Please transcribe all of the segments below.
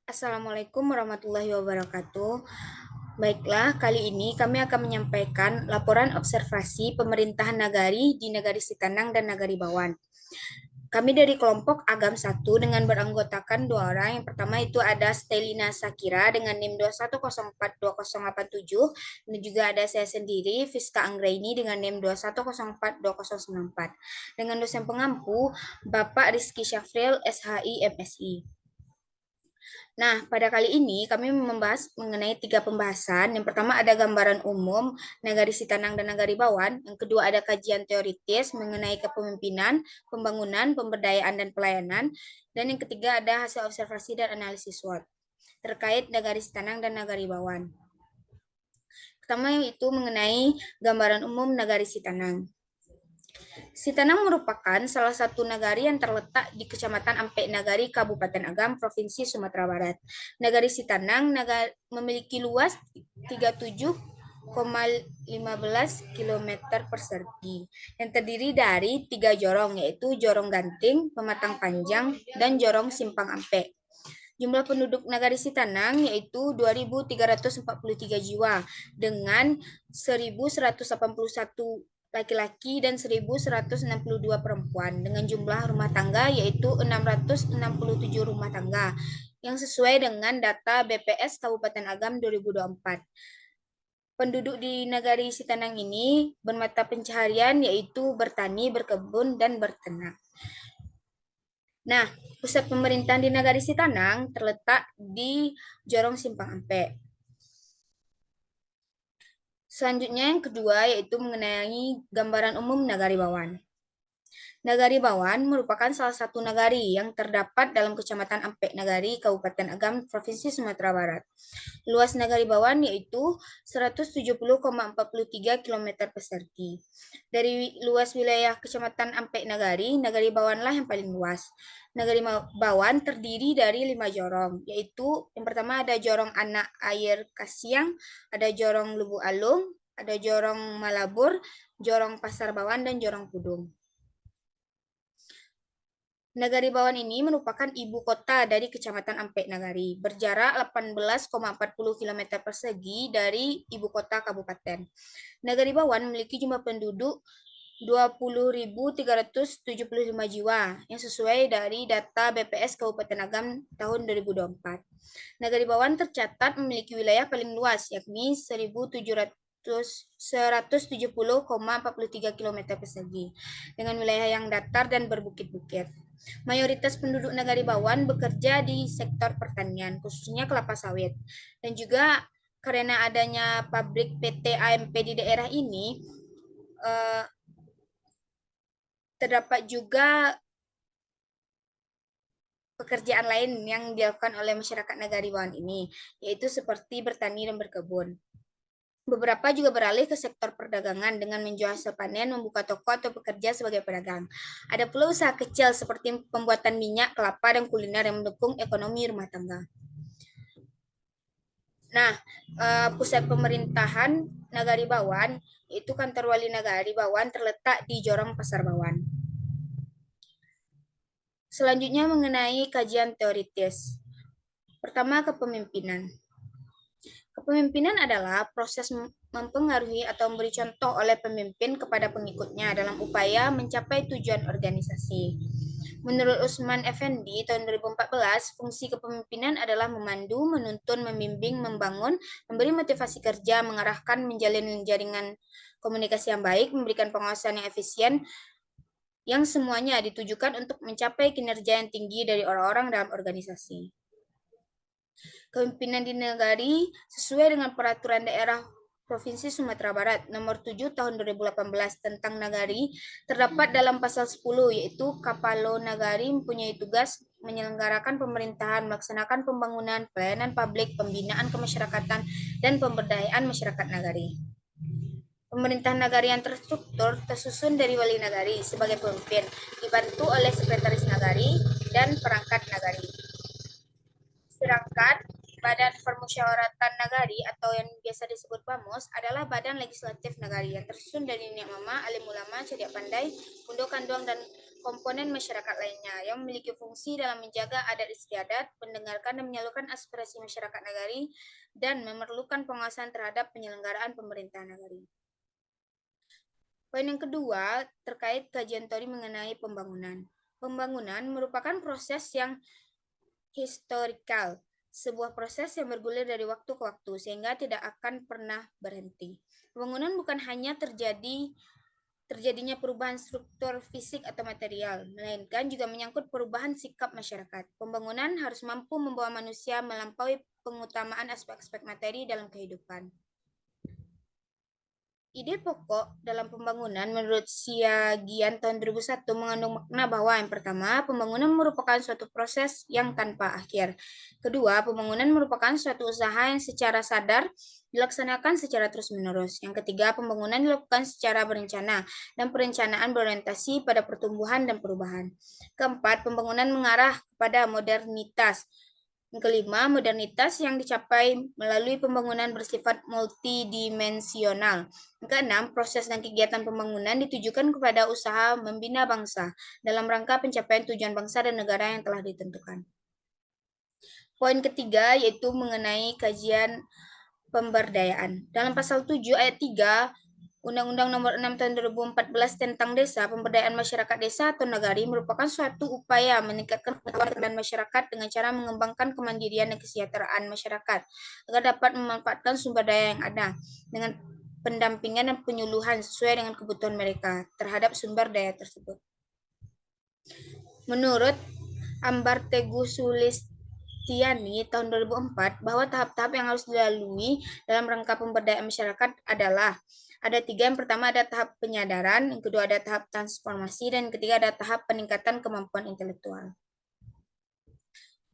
Assalamualaikum warahmatullahi wabarakatuh. Baiklah, kali ini kami akan menyampaikan laporan observasi pemerintahan nagari di Nagari Sitanang dan Nagari Bawan. Kami dari kelompok Agam 1 dengan beranggotakan dua orang. Yang pertama itu ada Stelina Sakira dengan NIM 210420087 dan juga ada saya sendiri Fiska Anggraini dengan NIM 210420094 dengan dosen pengampu Bapak Rizky Syafril SHI MSI. Nah, pada kali ini kami membahas mengenai tiga pembahasan. Yang pertama ada gambaran umum Nagari Sitanang dan Nagari Bawan. Yang kedua ada kajian teoritis mengenai kepemimpinan, pembangunan, pemberdayaan, dan pelayanan. Dan yang ketiga ada hasil observasi dan analisis SWOT terkait Nagari Sitanang dan Nagari Bawan. Pertama yaitu mengenai gambaran umum Nagari Sitanang. Sitanang merupakan salah satu nagari yang terletak di Kecamatan Ampek Nagari, Kabupaten Agam, Provinsi Sumatera Barat. Nagari Sitanang memiliki luas 37,15 km persegi yang terdiri dari 3 jorong, yaitu Jorong Ganting, Pematang Panjang, dan Jorong Simpang Ampek. Jumlah penduduk Nagari Sitanang yaitu 2.343 jiwa dengan 1.181 laki-laki dan 1.162 perempuan dengan jumlah rumah tangga yaitu 667 rumah tangga yang sesuai dengan data BPS Kabupaten Agam 2024. Penduduk di Nagari Sitanang ini bermata pencaharian yaitu bertani, berkebun, dan berternak. Nah, pusat pemerintahan di Nagari Sitanang terletak di Jorong Simpang Ampek. Selanjutnya yang kedua yaitu mengenai gambaran umum Nagari Bawan. Nagari Bawan merupakan salah satu nagari yang terdapat dalam Kecamatan Ampek Nagari, Kabupaten Agam, Provinsi Sumatera Barat. Luas Nagari Bawan yaitu 170,43 km persegi. Dari luas wilayah Kecamatan Ampek Nagari, Nagari Bawanlah yang paling luas. Nagari Bawan terdiri dari 5 jorong, yaitu yang pertama ada Jorong Anak Air Kasiang, ada Jorong Lubu Alung, ada Jorong Malabur, Jorong Pasar Bawan, dan Jorong Pudung. Nagari Bawan ini merupakan ibu kota dari Kecamatan Ampek Nagari, berjarak 18,40 km persegi dari ibu kota kabupaten. Nagari Bawan memiliki jumlah penduduk 20.375 jiwa yang sesuai dari data BPS Kabupaten Agam tahun 2024. Nagari Bawan tercatat memiliki wilayah paling luas yakni 170,43 km persegi dengan wilayah yang datar dan berbukit-bukit. Mayoritas penduduk Nagari Bawan bekerja di sektor pertanian, khususnya kelapa sawit. Dan juga karena adanya pabrik PT AMP di daerah ini, terdapat juga pekerjaan lain yang dilakukan oleh masyarakat Nagari Bawan ini, yaitu seperti bertani dan berkebun. Beberapa juga beralih ke sektor perdagangan dengan menjual hasil panen, membuka toko atau bekerja sebagai pedagang. Ada pula usaha kecil seperti pembuatan minyak, kelapa, dan kuliner yang mendukung ekonomi rumah tangga. Nah, pusat pemerintahan Nagari Bawan, yaitu kantor wali Nagari Bawan terletak di Jorong Pasar Bawan. Selanjutnya mengenai kajian teoritis. Pertama, kepemimpinan. Kepemimpinan adalah proses mempengaruhi atau memberi contoh oleh pemimpin kepada pengikutnya dalam upaya mencapai tujuan organisasi. Menurut Usman Effendi tahun 2014, fungsi kepemimpinan adalah memandu, menuntun, membimbing, membangun, memberi motivasi kerja, mengarahkan, menjalin jaringan komunikasi yang baik, memberikan pengawasan yang efisien, yang semuanya ditujukan untuk mencapai kinerja yang tinggi dari orang-orang dalam organisasi. Kepemimpinan di Nagari sesuai dengan Peraturan Daerah Provinsi Sumatera Barat Nomor 7 Tahun 2018 tentang Nagari terdapat dalam pasal 10 yaitu Kapalo Nagari mempunyai tugas menyelenggarakan pemerintahan, melaksanakan pembangunan, pelayanan publik, pembinaan kemasyarakatan, dan pemberdayaan masyarakat Nagari. Pemerintahan nagari yang terstruktur tersusun dari wali nagari sebagai pemimpin, dibantu oleh sekretaris nagari dan perangkat nagari. Sedangkan Badan Permusyawaratan Nagari atau yang biasa disebut BAMOS adalah badan legislatif nagari yang tersusun dari niat mama, alim ulama, cerdik pandai, undo kanduang, dan komponen masyarakat lainnya yang memiliki fungsi dalam menjaga adat istiadat, mendengarkan dan menyalurkan aspirasi masyarakat nagari, dan memerlukan pengawasan terhadap penyelenggaraan pemerintahan nagari. Poin yang kedua terkait kajian teori mengenai pembangunan. Pembangunan merupakan proses yang historikal, sebuah proses yang bergulir dari waktu ke waktu sehingga tidak akan pernah berhenti. Pembangunan bukan hanya terjadinya perubahan struktur fisik atau material, melainkan juga menyangkut perubahan sikap masyarakat. Pembangunan harus mampu membawa manusia melampaui pengutamaan aspek-aspek materi dalam kehidupan. Ide pokok dalam pembangunan menurut Siagian tahun 2001 mengandung makna bahwa yang pertama, pembangunan merupakan suatu proses yang tanpa akhir. Kedua, pembangunan merupakan suatu usaha yang secara sadar dilaksanakan secara terus-menerus. Yang ketiga, pembangunan dilakukan secara berencana dan perencanaan berorientasi pada pertumbuhan dan perubahan. Keempat, pembangunan mengarah kepada modernitas. Yang kelima, modernitas yang dicapai melalui pembangunan bersifat multidimensional. Yang keenam, proses dan kegiatan pembangunan ditujukan kepada usaha membina bangsa dalam rangka pencapaian tujuan bangsa dan negara yang telah ditentukan. Poin ketiga yaitu mengenai kajian pemberdayaan. Dalam pasal 7 ayat 3 Undang-Undang Nomor 6 Tahun 2014 tentang Desa, pemberdayaan masyarakat desa atau nagari merupakan suatu upaya meningkatkan pengetahuan masyarakat dengan cara mengembangkan kemandirian dan kesejahteraan masyarakat agar dapat memanfaatkan sumber daya yang ada dengan pendampingan dan penyuluhan sesuai dengan kebutuhan mereka terhadap sumber daya tersebut. Menurut Ambar Teguh Sulistiani tahun 2004 bahwa tahap-tahap yang harus dilalui dalam rangka pemberdayaan masyarakat adalah ada tiga. Yang pertama ada tahap penyadaran, yang kedua ada tahap transformasi, dan yang ketiga ada tahap peningkatan kemampuan intelektual.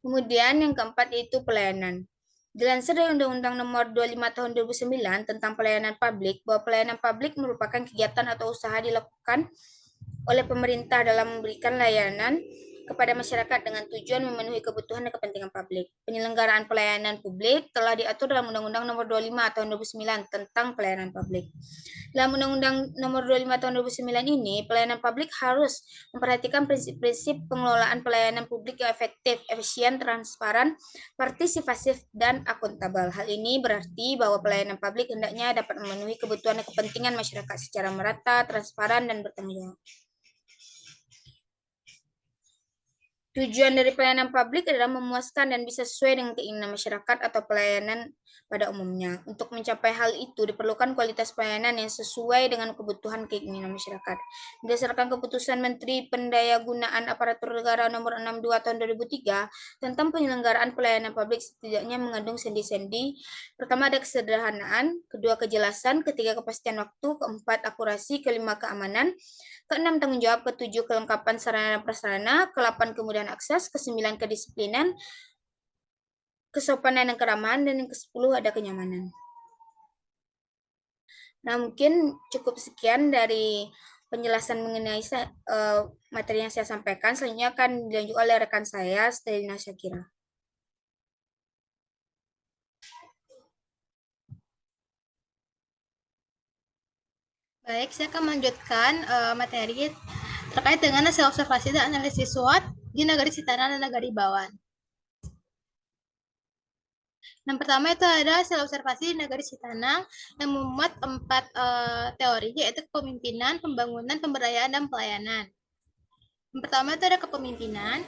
Kemudian yang keempat yaitu pelayanan. Dilansir dari Undang-Undang Nomor 25 Tahun 2009 tentang pelayanan publik, bahwa pelayanan publik merupakan kegiatan atau usaha dilakukan oleh pemerintah dalam memberikan layanan kepada masyarakat dengan tujuan memenuhi kebutuhan dan kepentingan publik. Penyelenggaraan pelayanan publik telah diatur dalam Undang-Undang Nomor 25 Tahun 2009 tentang pelayanan publik. Dalam Undang-Undang Nomor 25 Tahun 2009 ini, pelayanan publik harus memperhatikan prinsip-prinsip pengelolaan pelayanan publik yang efektif, efisien, transparan, partisipasif, dan akuntabel. Hal ini berarti bahwa pelayanan publik hendaknya dapat memenuhi kebutuhan dan kepentingan masyarakat secara merata, transparan, dan bertanggung jawab. Tujuan dari pelayanan publik adalah memuaskan dan bisa sesuai dengan keinginan masyarakat atau pelayanan pada umumnya. Untuk mencapai hal itu diperlukan kualitas pelayanan yang sesuai dengan kebutuhan keinginan masyarakat. Berdasarkan keputusan Menteri Pendayagunaan Aparatur Negara Nomor 62 Tahun 2003 tentang penyelenggaraan pelayanan publik setidaknya mengandung sendi-sendi. Pertama ada kesederhanaan, kedua kejelasan, ketiga kepastian waktu, keempat akurasi, kelima keamanan, keenam tanggung jawab, ketujuh kelengkapan sarana dan prasarana, ke-8 kemudahan akses, ke-9 kedisiplinan, kesopanan dan keramahan, dan yang ke-10 ada kenyamanan. Nah, mungkin cukup sekian dari penjelasan mengenai materi yang saya sampaikan. Selanjutnya akan dilanjut oleh rekan saya, Stelina Syakira. Baik, saya akan melanjutkan materi terkait dengan hasil observasi dan analisis SWOT di Nagari Sitana dan Nagari Bawan. Yang pertama itu ada hasil observasi di Nagari Sitana yang memuat 4 teori, yaitu kepemimpinan, pembangunan, pemberdayaan, dan pelayanan. Yang pertama itu ada kepemimpinan.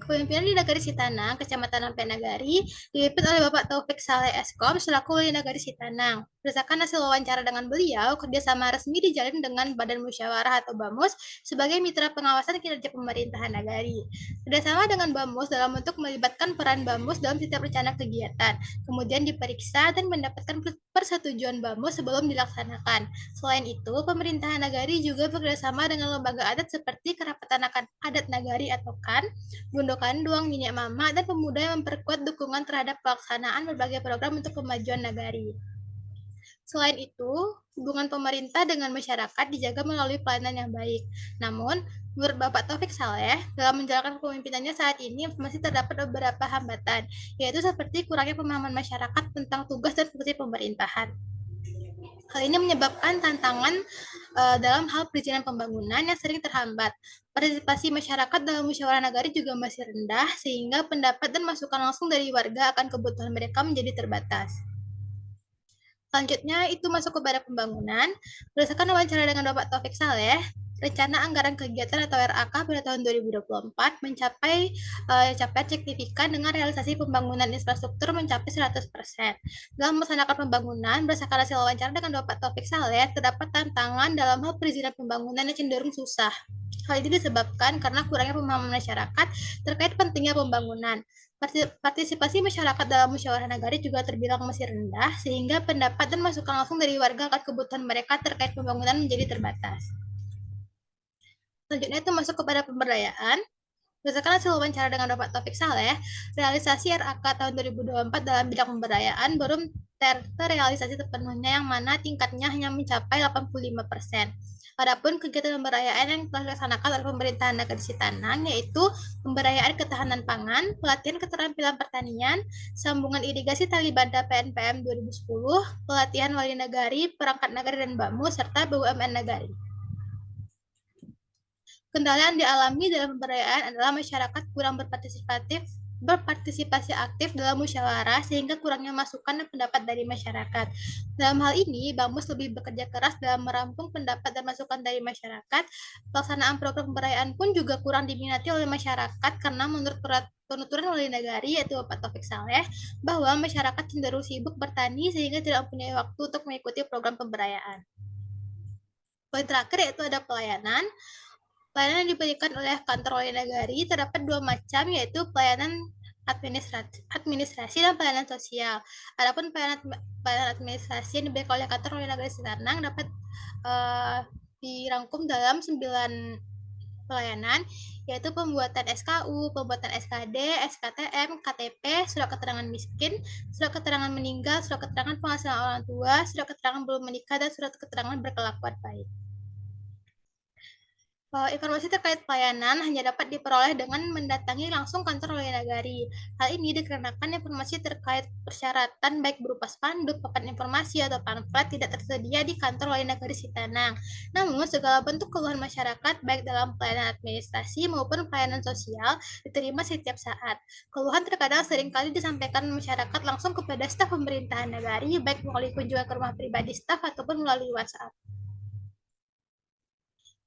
Kepemimpinan di Nagari Sitanang, Kecamatan Ampel Nagari, dipimpin oleh Bapak Taufik Saleh Eskom selaku Wali Nagari Sitanang. Berdasarkan hasil wawancara dengan beliau, kerjasama resmi dijalin dengan Badan Musyawarah atau BAMUS sebagai mitra pengawasan kinerja pemerintahan nagari. Kerjasama dengan BAMUS dalam bentuk melibatkan peran BAMUS dalam setiap rencana kegiatan, kemudian diperiksa dan mendapatkan persetujuan BAMUS sebelum dilaksanakan. Selain itu, pemerintahan nagari juga bekerjasama dengan lembaga adat seperti Kerapatan Adat Nagari atau KAN, Gundukan Duang, Minyak Mama, dan pemuda yang memperkuat dukungan terhadap pelaksanaan berbagai program untuk kemajuan nagari. Selain itu, hubungan pemerintah dengan masyarakat dijaga melalui pelayanan yang baik. Namun, menurut Bapak Taufik Saleh, dalam menjalankan kepemimpinannya saat ini masih terdapat beberapa hambatan, yaitu seperti kurangnya pemahaman masyarakat tentang tugas dan fungsi pemerintahan. Hal ini menyebabkan tantangan dalam hal perizinan pembangunan yang sering terhambat. Partisipasi masyarakat dalam musyawarah nagari juga masih rendah, sehingga pendapat dan masukan langsung dari warga akan kebutuhan mereka menjadi terbatas. Selanjutnya itu masuk kepada pembangunan. Berdasarkan wawancara dengan Bapak Taufik Saleh, rencana anggaran kegiatan atau RAK pada tahun 2024 mencapai capaian signifikan dengan realisasi pembangunan infrastruktur mencapai 100%. Dalam melaksanakan pembangunan, berdasarkan hasil wawancara dengan Bapak Taufik Saleh, terdapat tantangan dalam hal perizinan pembangunan yang cenderung susah. Hal ini disebabkan karena kurangnya pemahaman masyarakat terkait pentingnya pembangunan. Partisipasi masyarakat dalam musyawarah nagari juga terbilang masih rendah, sehingga pendapat dan masukan langsung dari warga akan kebutuhan mereka terkait pembangunan menjadi terbatas. Selanjutnya itu masuk kepada pemberdayaan. Berdasarkan hasil wawancara dengan Bapak Taufik Saleh, realisasi RAK tahun 2024 dalam bidang pemberdayaan belum terrealisasi sepenuhnya, yang mana tingkatnya hanya mencapai 85%. Adapun kegiatan pemberdayaan yang telah dilaksanakan oleh pemerintahan negeri Sitanang yaitu pemberdayaan ketahanan pangan, pelatihan keterampilan pertanian, sambungan irigasi tali banda PNPM 2010, pelatihan wali nagari, perangkat nagari dan BAMU, serta BUMN nagari. Kendala yang dialami dalam pemberdayaan adalah masyarakat kurang berpartisipasi aktif dalam musyawarah sehingga kurangnya masukan dan pendapat dari masyarakat. Dalam hal ini, BAMUS lebih bekerja keras dalam merampung pendapat dan masukan dari masyarakat. Pelaksanaan program pemberdayaan pun juga kurang diminati oleh masyarakat karena menurut penuturan wali nagari yaitu Bapak Taufik Saleh bahwa masyarakat cenderung sibuk bertani sehingga tidak mempunyai waktu untuk mengikuti program pemberdayaan. Poin terakhir yaitu ada pelayanan. Pelayanan yang diberikan oleh kantor wali nagari terdapat dua macam, yaitu pelayanan administrasi dan pelayanan sosial. Adapun pelayanan administrasi yang diberikan oleh kantor wali nagari Sitanang dapat dirangkum dalam 9 pelayanan, yaitu pembuatan SKU, pembuatan SKD, SKTM, KTP, surat keterangan miskin, surat keterangan meninggal, surat keterangan penghasilan orang tua, surat keterangan belum menikah, dan surat keterangan berkelakuan baik. Informasi terkait pelayanan hanya dapat diperoleh dengan mendatangi langsung kantor wali nagari. Hal ini dikarenakan informasi terkait persyaratan baik berupa spanduk, papan informasi, atau pamflet tidak tersedia di kantor wali nagari Sitanang. Namun, segala bentuk keluhan masyarakat baik dalam pelayanan administrasi maupun pelayanan sosial diterima setiap saat. Keluhan terkadang seringkali disampaikan masyarakat langsung kepada staf pemerintahan nagari, baik melalui kunjungan ke rumah pribadi staf ataupun melalui WhatsApp.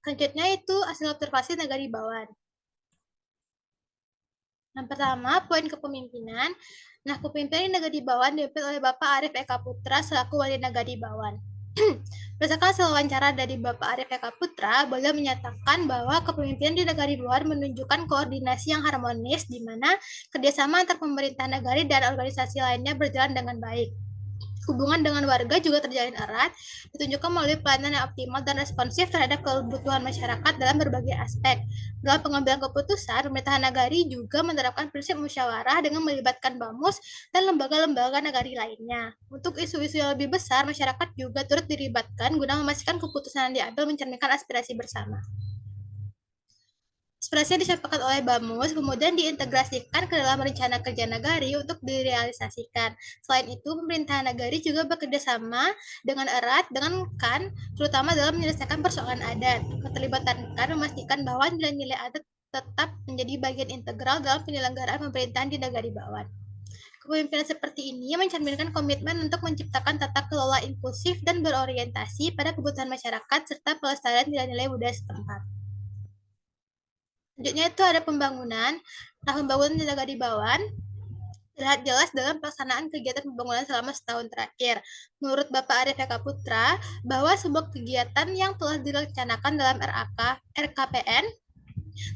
Selanjutnya itu hasil observasi Nagari Bawan. Yang pertama, poin kepemimpinan. Nah, kepemimpinan Nagari Bawan dipimpin oleh Bapak Arif Eka Putra selaku Wali Nagari Bawan. Berdasarkan hasil wawancara dari Bapak Arif Eka Putra, beliau menyatakan bahwa kepemimpinan di Nagari Bawan menunjukkan koordinasi yang harmonis di mana kerjasama antar pemerintah nagari dan organisasi lainnya berjalan dengan baik. Hubungan dengan warga juga terjalin erat, ditunjukkan melalui pelayanan yang optimal dan responsif terhadap kebutuhan masyarakat dalam berbagai aspek. Dalam pengambilan keputusan, pemerintahan nagari juga menerapkan prinsip musyawarah dengan melibatkan BAMUS dan lembaga-lembaga nagari lainnya. Untuk isu-isu yang lebih besar, masyarakat juga turut dilibatkan guna memastikan keputusan yang diambil mencerminkan aspirasi bersama. Aspirasi yang disampaikan oleh BAMUS kemudian diintegrasikan ke dalam rencana kerja nagari untuk direalisasikan. Selain itu, pemerintahan nagari juga bekerja sama dengan erat dengan KAN, terutama dalam menyelesaikan persoalan adat. Keterlibatan KAN memastikan bahwa nilai-nilai adat tetap menjadi bagian integral dalam penyelenggaraan pemerintahan di Nagari Bawan. Kepemimpinan seperti ini mencerminkan komitmen untuk menciptakan tata kelola inklusif dan berorientasi pada kebutuhan masyarakat serta pelestarian nilai-nilai budaya setempat. Selanjutnya itu ada pembangunan. Nah, pembangunan di Nagari Bawan terlihat jelas dalam pelaksanaan kegiatan pembangunan selama setahun terakhir. Menurut Bapak Arif Eka Putra, bahwa sebuah kegiatan yang telah direncanakan dalam RKPN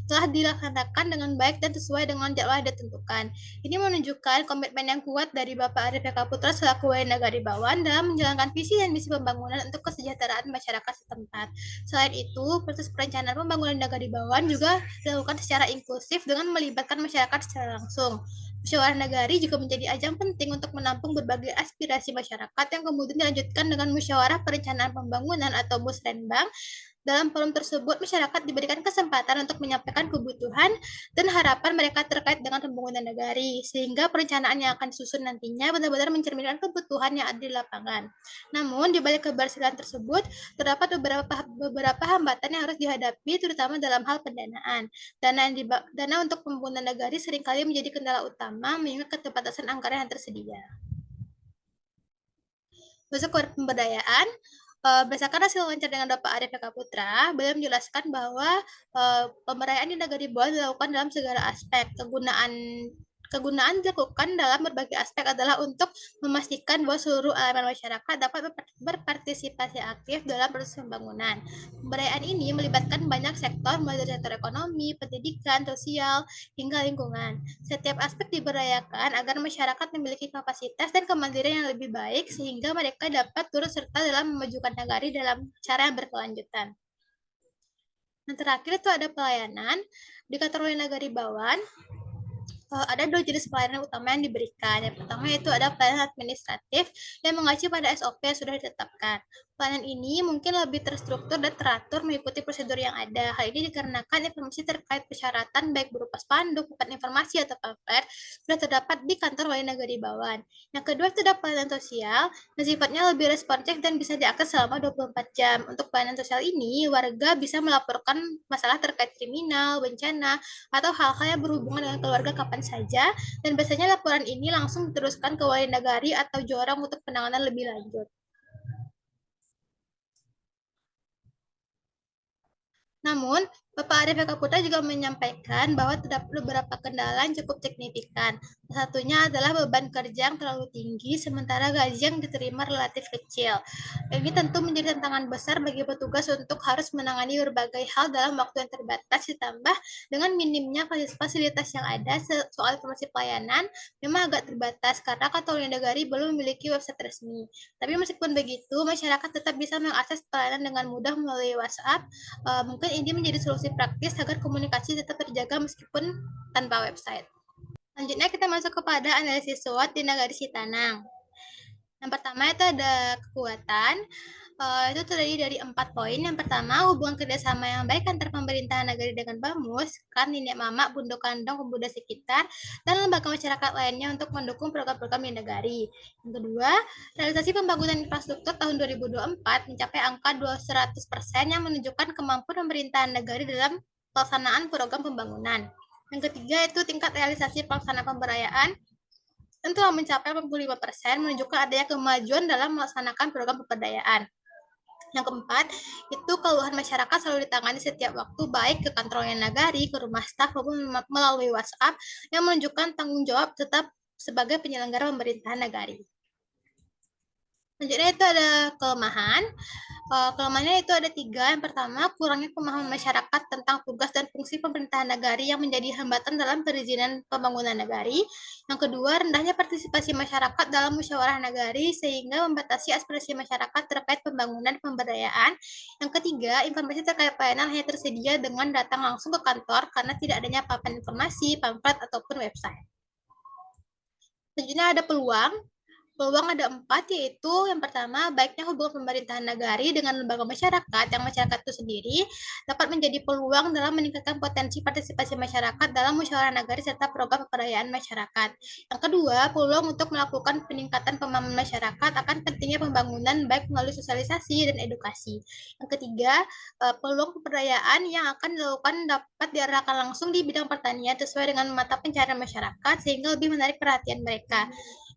telah dilaksanakan dengan baik dan sesuai dengan jadwal yang ditentukan. Ini menunjukkan komitmen yang kuat dari Bapak Arif Eka Putra selaku Wali Nagari Bawan dalam menjalankan visi dan misi pembangunan untuk kesejahteraan masyarakat setempat. Selain itu, proses perencanaan pembangunan Nagari Bawan juga dilakukan secara inklusif dengan melibatkan masyarakat secara langsung. Musyawarah nagari juga menjadi ajang penting untuk menampung berbagai aspirasi masyarakat yang kemudian dilanjutkan dengan musyawarah perencanaan pembangunan atau Musrenbang Dalam forum tersebut, masyarakat diberikan kesempatan untuk menyampaikan kebutuhan dan harapan mereka terkait dengan pembangunan nagari, sehingga perencanaan yang akan disusun nantinya benar-benar mencerminkan kebutuhan yang ada di lapangan. Namun, di balik keberhasilan tersebut, terdapat beberapa hambatan yang harus dihadapi, terutama dalam hal pendanaan. Dana untuk pembangunan nagari seringkali menjadi kendala utama mengingat keterbatasan anggaran yang tersedia. Masuk ke pemberdayaan, berdasarkan hasil wawancara dengan Bapak Arif Eka Putra, beliau menjelaskan bahwa pemberdayaan di Nagari Bawah dilakukan dalam segala aspek. Kegunaan dilakukan dalam berbagai aspek adalah untuk memastikan bahwa seluruh elemen masyarakat dapat berpartisipasi aktif dalam proses pembangunan. Pemberdayaan ini melibatkan banyak sektor, mulai dari sektor ekonomi, pendidikan, sosial, hingga lingkungan. Setiap aspek diberdayakan agar masyarakat memiliki kapasitas dan kemandirian yang lebih baik sehingga mereka dapat turut serta dalam memajukan nagari dalam cara yang berkelanjutan. Yang terakhir itu ada pelayanan. Di kantor nagari Bawan, ada dua jenis pelayanan utama yang diberikan. Yang pertama yaitu ada pelayanan administratif yang mengacu pada SOP yang sudah ditetapkan. Pelayanan ini mungkin lebih terstruktur dan teratur mengikuti prosedur yang ada. Hal ini dikarenakan informasi terkait persyaratan baik berupa spanduk, papan informasi, atau pamflet sudah terdapat di kantor Wali Nagari Bawan. Yang kedua itu ada pelayanan sosial yang sifatnya lebih responsif dan bisa diakses selama 24 jam. Untuk pelayanan sosial ini, warga bisa melaporkan masalah terkait kriminal, bencana, atau hal-hal yang berhubungan dengan keluarga kapan saja, dan biasanya laporan ini langsung diteruskan ke Wali Nagari atau Jorong untuk penanganan lebih lanjut. Namun, Bapak Arif Eka Putra juga menyampaikan bahwa terdapat beberapa kendala yang cukup signifikan. Salah satunya adalah beban kerja yang terlalu tinggi, sementara gaji yang diterima relatif kecil. Ini tentu menjadi tantangan besar bagi petugas untuk harus menangani berbagai hal dalam waktu yang terbatas, ditambah dengan minimnya fasilitas yang ada. Soal informasi pelayanan memang agak terbatas karena kantor Nagari belum memiliki website resmi. Tapi meskipun begitu, masyarakat tetap bisa mengakses pelayanan dengan mudah melalui WhatsApp. Mungkin ini menjadi solusi praktis agar komunikasi tetap terjaga meskipun tanpa website. Selanjutnya kita masuk kepada analisis SWOT di Nagari Sitanang. Yang pertama itu ada kekuatan, itu terdiri dari 4 poin. Yang pertama, hubungan kerjasama yang baik antar pemerintahan nagari dengan BAMUS, kan nenek mama, bundok kandang, pemuda sekitar, dan lembaga masyarakat lainnya untuk mendukung program-program di nagari. Yang kedua, realisasi pembangunan infrastruktur tahun 2024 mencapai angka 200% yang menunjukkan kemampuan pemerintahan nagari dalam pelaksanaan program pembangunan. Yang ketiga itu tingkat realisasi pelaksanaan pemberdayaan tentu mencapai 85% menunjukkan adanya kemajuan dalam melaksanakan program pemberdayaan. Yang keempat, itu keluhan masyarakat selalu ditangani setiap waktu, baik ke kantornya nagari, ke rumah staf, maupun melalui WhatsApp, yang menunjukkan tanggung jawab tetap sebagai penyelenggara pemerintahan nagari. Selanjutnya itu ada kelemahan. Kelemahannya itu ada 3. Yang pertama, kurangnya pemahaman masyarakat tentang tugas dan fungsi pemerintahan nagari yang menjadi hambatan dalam perizinan pembangunan nagari. Yang kedua, rendahnya partisipasi masyarakat dalam musyawarah nagari sehingga membatasi aspirasi masyarakat terkait pembangunan pemberdayaan. Yang ketiga, informasi terkait pelayanan hanya tersedia dengan datang langsung ke kantor karena tidak adanya papan informasi, pamflet, ataupun website. Selanjutnya ada peluang. Peluang ada 4, yaitu yang pertama, baiknya hubungan pemerintahan nagari dengan lembaga masyarakat, yang masyarakat itu sendiri dapat menjadi peluang dalam meningkatkan potensi partisipasi masyarakat dalam musyawarah nagari serta program pemberdayaan masyarakat. Yang kedua, peluang untuk melakukan peningkatan pemahaman masyarakat akan pentingnya pembangunan baik melalui sosialisasi dan edukasi. Yang ketiga, peluang pemberdayaan yang akan dilakukan dapat diarahkan langsung di bidang pertanian sesuai dengan mata pencarian masyarakat sehingga lebih menarik perhatian mereka.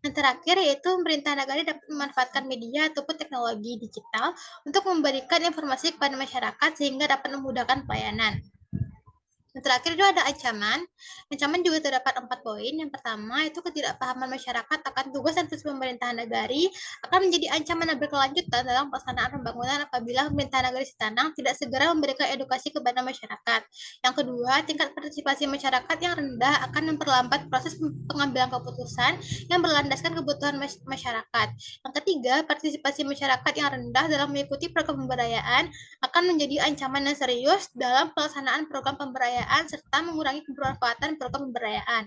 Yang terakhir yaitu pemerintah nagari dapat memanfaatkan media ataupun teknologi digital untuk memberikan informasi kepada masyarakat sehingga dapat memudahkan pelayanan. Yang terakhir itu ada ancaman. Ancaman juga terdapat 4 poin. Yang pertama itu ketidakpahaman masyarakat akan tugas dan fungsi pemerintahan nagari akan menjadi ancaman yang berkelanjutan dalam pelaksanaan pembangunan apabila pemerintahan nagari Sitanang tidak segera memberikan edukasi kepada masyarakat. Yang kedua, tingkat partisipasi masyarakat yang rendah akan memperlambat proses pengambilan keputusan yang berlandaskan kebutuhan masyarakat. Yang ketiga, partisipasi masyarakat yang rendah dalam mengikuti program pemberdayaan akan menjadi ancaman yang serius dalam pelaksanaan program pemberdayaan serta mengurangi kebermanfaatan program pemberdayaan.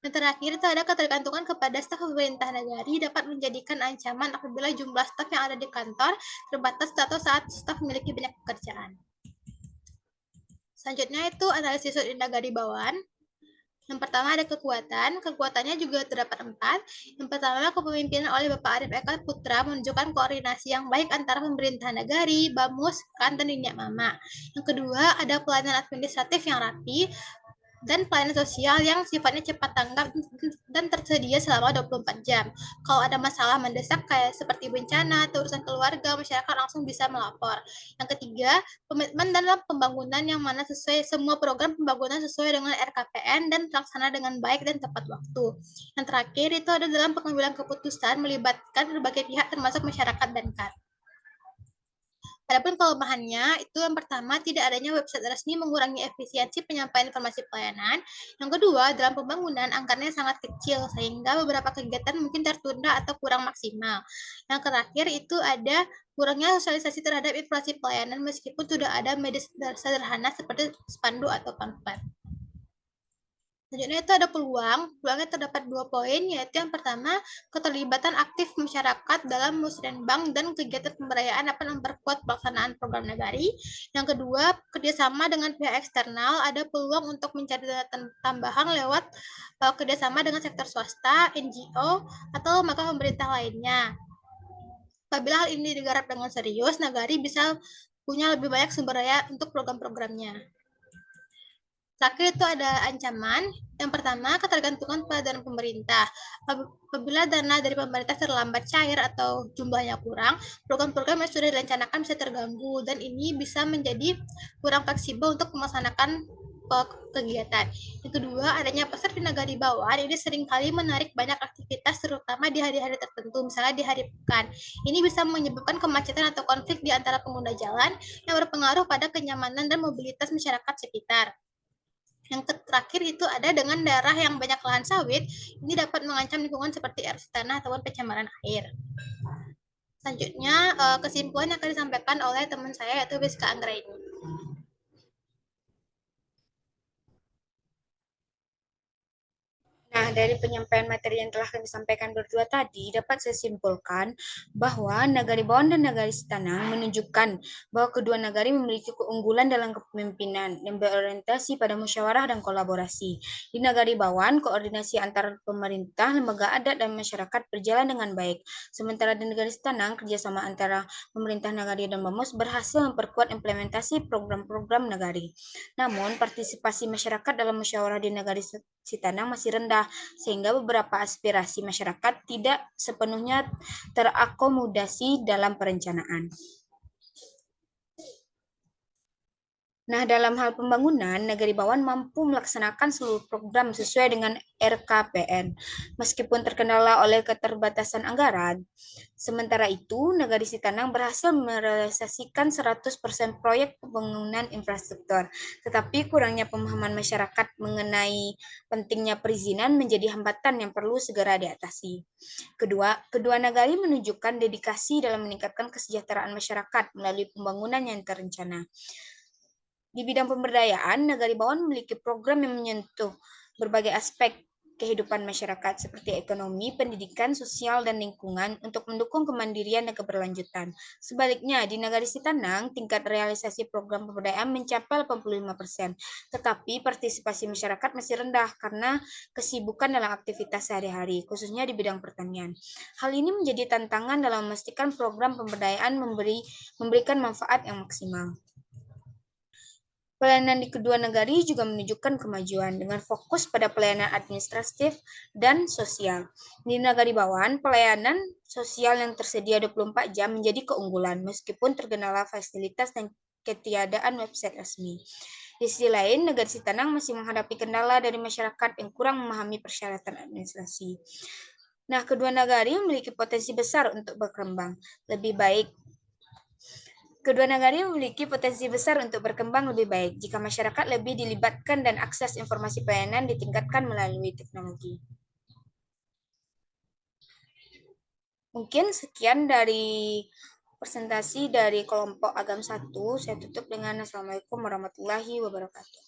Yang terakhir itu ada ketergantungan kepada staf pemerintah nagari dapat menjadikan ancaman apabila jumlah staf yang ada di kantor terbatas atau saat staf memiliki banyak pekerjaan. Selanjutnya itu analisis Nagari Bawaan. Yang pertama ada kekuatan, kekuatannya juga terdapat 4. Yang pertama, kepemimpinan oleh Bapak Arif Eka Putra menunjukkan koordinasi yang baik antara pemerintahan nagari, Bamus, KAN, dan Dinyak Mama. Yang kedua, ada pelayanan administratif yang rapi, dan pelayanan sosial yang sifatnya cepat tanggap dan tersedia selama 24 jam. Kalau ada masalah mendesak kayak seperti bencana atau urusan keluarga, masyarakat langsung bisa melapor. Yang ketiga, komitmen dalam pembangunan yang mana sesuai semua program pembangunan sesuai dengan RKPN dan terlaksana dengan baik dan tepat waktu. Yang terakhir itu ada dalam pengambilan keputusan melibatkan berbagai pihak termasuk masyarakat dan KAN. Adapun kelemahannya itu yang pertama tidak adanya website resmi mengurangi efisiensi penyampaian informasi pelayanan. Yang kedua, dalam pembangunan anggarannya sangat kecil sehingga beberapa kegiatan mungkin tertunda atau kurang maksimal. Yang terakhir itu ada kurangnya sosialisasi terhadap informasi pelayanan meskipun sudah ada media sederhana seperti spanduk atau pamflet. Selanjutnya itu ada peluang. Peluangnya terdapat 2 poin, yaitu yang pertama, keterlibatan aktif masyarakat dalam musrenbang dan kegiatan pemberdayaan dapat memperkuat pelaksanaan program nagari. Yang kedua, kerjasama dengan pihak eksternal, ada peluang untuk mencari data tambahan lewat kerjasama dengan sektor swasta, NGO, atau lembaga pemerintah lainnya. Apabila hal ini digarap dengan serius, nagari bisa punya lebih banyak sumber daya untuk program-programnya. Terakhir itu ada ancaman. Yang pertama, ketergantungan pada dana pemerintah. Apabila dana dari pemerintah terlambat cair atau jumlahnya kurang, program-program yang sudah direncanakan bisa terganggu dan ini bisa menjadi kurang fleksibel untuk melaksanakan kegiatan. Yang kedua, adanya pasar di nagari bawaan ini seringkali menarik banyak aktivitas terutama di hari-hari tertentu, misalnya di hari pekan. Ini bisa menyebabkan kemacetan atau konflik di antara pengguna jalan yang berpengaruh pada kenyamanan dan mobilitas masyarakat sekitar. Yang terakhir itu ada dengan daerah yang banyak lahan sawit, ini dapat mengancam lingkungan seperti erosi tanah ataupun pencemaran air. Selanjutnya, kesimpulan yang akan disampaikan oleh teman saya yaitu Rizka Anggraini. Nah, dari penyampaian materi yang telah kami sampaikan berdua tadi, dapat saya simpulkan bahwa Nagari Bawaan dan Nagari Sitanang menunjukkan bahwa kedua nagari memiliki keunggulan dalam kepemimpinan yang berorientasi pada musyawarah dan kolaborasi. Di Nagari Bawaan, koordinasi antar pemerintah, lembaga adat, dan masyarakat berjalan dengan baik. Sementara di Nagari Sitanang, kerjasama antara pemerintah nagari dan Bamus berhasil memperkuat implementasi program-program nagari. Namun, partisipasi masyarakat dalam musyawarah di Nagari Sitanang masih rendah, sehingga beberapa aspirasi masyarakat tidak sepenuhnya terakomodasi dalam perencanaan. Nah, dalam hal pembangunan, Nagari Bawaan mampu melaksanakan seluruh program sesuai dengan RKPN, meskipun terkendala oleh keterbatasan anggaran. Sementara itu, Nagari Sitanang berhasil merealisasikan 100% proyek pembangunan infrastruktur, tetapi kurangnya pemahaman masyarakat mengenai pentingnya perizinan menjadi hambatan yang perlu segera diatasi. Kedua nagari menunjukkan dedikasi dalam meningkatkan kesejahteraan masyarakat melalui pembangunan yang terencana. Di bidang pemberdayaan, Nagari Bawaan memiliki program yang menyentuh berbagai aspek kehidupan masyarakat seperti ekonomi, pendidikan, sosial, dan lingkungan untuk mendukung kemandirian dan keberlanjutan. Sebaliknya, di Nagari Sitanang, tingkat realisasi program pemberdayaan mencapai 85%, tetapi partisipasi masyarakat masih rendah karena kesibukan dalam aktivitas sehari-hari, khususnya di bidang pertanian. Hal ini menjadi tantangan dalam memastikan program pemberdayaan memberikan manfaat yang maksimal. Pelayanan di kedua negari juga menunjukkan kemajuan dengan fokus pada pelayanan administratif dan sosial. Di Nagari Bawaan, pelayanan sosial yang tersedia 24 jam menjadi keunggulan meskipun terkendala fasilitas dan ketiadaan website resmi. Di sisi lain, Nagari Sitanang masih menghadapi kendala dari masyarakat yang kurang memahami persyaratan administrasi. Nah, kedua nagari memiliki potensi besar untuk berkembang. Kedua nagari memiliki potensi besar untuk berkembang lebih baik jika masyarakat lebih dilibatkan dan akses informasi pelayanan ditingkatkan melalui teknologi. Mungkin sekian dari presentasi dari kelompok Agam 1. Saya tutup dengan Assalamualaikum warahmatullahi wabarakatuh.